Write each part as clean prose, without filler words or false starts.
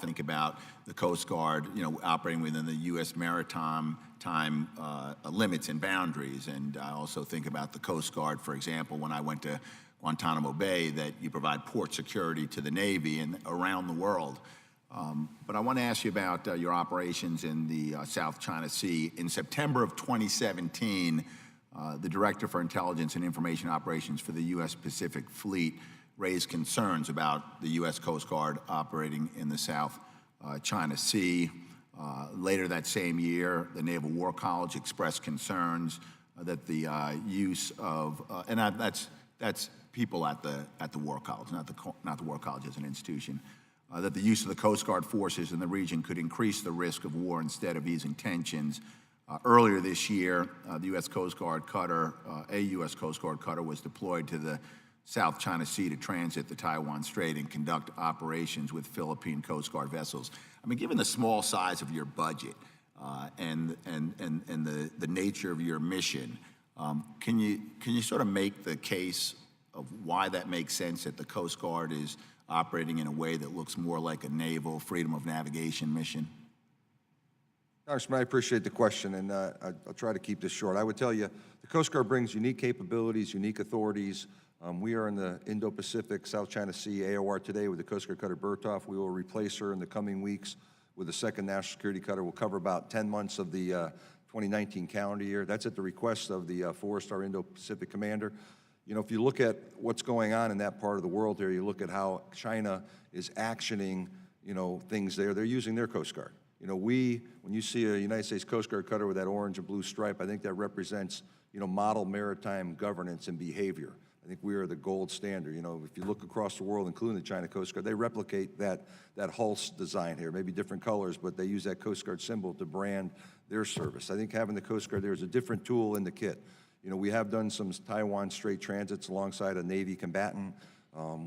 think about the Coast Guard, operating within the U.S. maritime time limits and boundaries. And I also think about the Coast Guard, for example, when I went to Guantanamo Bay, that you provide port security to the Navy and around the world. But I want to ask you about your operations in the South China Sea. In September of 2017, the Director for Intelligence and Information Operations for the U.S. Pacific Fleet raised concerns about the U.S. Coast Guard operating in the South China Sea. Later that same year, the Naval War College expressed concerns that the use of, and that's people at the War College, not the War College as an institution, that the use of the Coast Guard forces in the region could increase the risk of war instead of easing tensions. Earlier this year, the U.S. Coast Guard cutter, a U.S. Coast Guard cutter was deployed to the South China Sea to transit the Taiwan Strait and conduct operations with Philippine Coast Guard vessels. I mean, given the small size of your budget and the nature of your mission, can you sort of make the case of why that makes sense that the Coast Guard is operating in a way that looks more like a naval freedom of navigation mission? Congressman, I appreciate the question, and I'll try to keep this short. I would tell you, the Coast Guard brings unique capabilities, unique authorities. We are in the Indo-Pacific, South China Sea, AOR today with the Coast Guard cutter Berthoff. We will replace her in the coming weeks with a second national security cutter. We'll cover about 10 months of the 2019 calendar year. That's at the request of the four-star Indo-Pacific commander. If you look at what's going on in that part of the world here, you look at how China is actioning, things there. They're using their Coast Guard. When you see a United States Coast Guard cutter with that orange and blue stripe, I think that represents, model maritime governance and behavior. I think we are the gold standard. If you look across the world, including the China Coast Guard, they replicate that Hulse design here, maybe different colors, but they use that Coast Guard symbol to brand their service. I think having the Coast Guard there is a different tool in the kit. We have done some Taiwan Strait transits alongside a Navy combatant.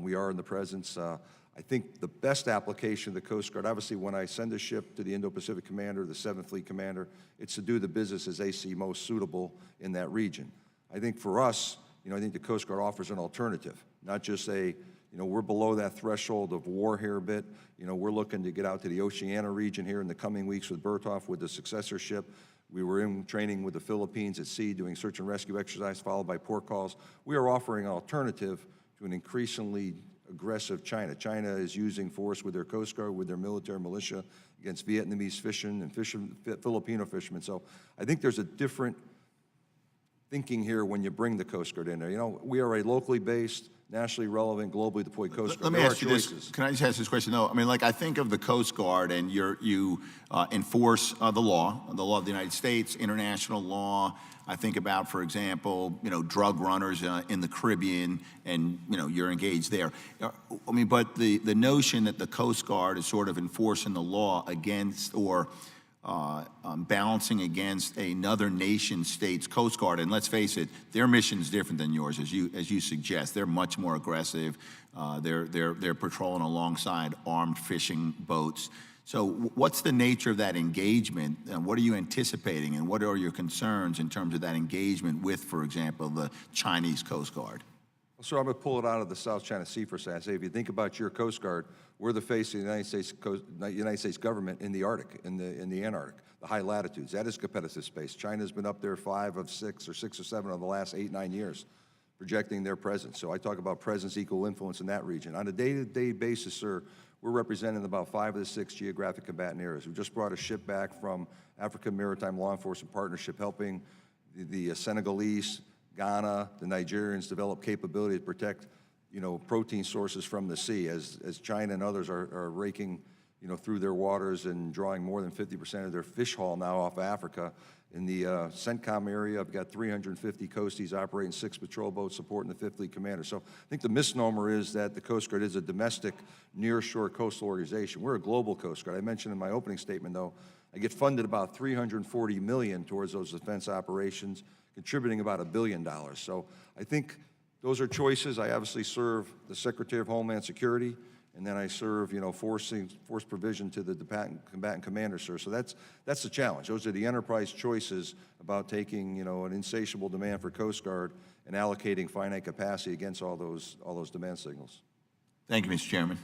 We are in the presence. I think the best application of the Coast Guard, obviously when I send a ship to the Indo-Pacific Commander, the 7th Fleet Commander, it's to do the business as they see most suitable in that region. I think for us, I think the Coast Guard offers an alternative, not just we're below that threshold of war here a bit. We're looking to get out to the Oceania region here in the coming weeks with Berthoff with the successor ship. We were in training with the Philippines at sea doing search and rescue exercise followed by port calls. We are offering an alternative to an increasingly aggressive China. China is using force with their Coast Guard, with their military militia against Vietnamese fishing and Filipino fishermen. So I think there's a different thinking here when you bring the Coast Guard in there. We are a locally based, nationally relevant, globally deployed Coast Guard. Let me ask you this. Can I just ask this question? No, I mean, I think of the Coast Guard and you enforce the law of the United States, international law. I think about, for example, drug runners in the Caribbean, and you're engaged there. I mean, but the notion that the Coast Guard is sort of enforcing the law against or balancing against another nation state's Coast Guard, and let's face it, their mission is different than yours, as you suggest. They're much more aggressive. They're patrolling alongside armed fishing boats. So, what's the nature of that engagement? And what are you anticipating, and what are your concerns in terms of that engagement with, for example, the Chinese Coast Guard? So I'm going to pull it out of the South China Sea for a second. Say, if you think about your Coast Guard, we're the face of the United States government in the Arctic, in the Antarctic, the high latitudes. That is competitive space. China's been up there 5 of 6 or 6 or 7 of the last 8, 9 years, projecting their presence. So I talk about presence, equal influence in that region. On a day-to-day basis, sir, we're representing about 5 of the 6 geographic combatant areas. We just brought a ship back from African Maritime Law Enforcement Partnership, helping the Senegalese, Ghana, the Nigerians develop capability to protect, protein sources from the sea as China and others are raking, through their waters and drawing more than 50% of their fish haul now off of Africa. In the CENTCOM area, I've got 350 coasties operating 6 patrol boats supporting the 5th Fleet Commander. So I think the misnomer is that the Coast Guard is a domestic nearshore coastal organization. We're a global Coast Guard. I mentioned in my opening statement, though, I get funded about $340 million towards those defense operations, contributing about $1 billion. So I think those are choices. I obviously serve the Secretary of Homeland Security, and then I serve, force provision to the combatant commander, sir. So that's the challenge. Those are the enterprise choices about taking, an insatiable demand for Coast Guard and allocating finite capacity against all those demand signals. Thank you, Mr. Chairman.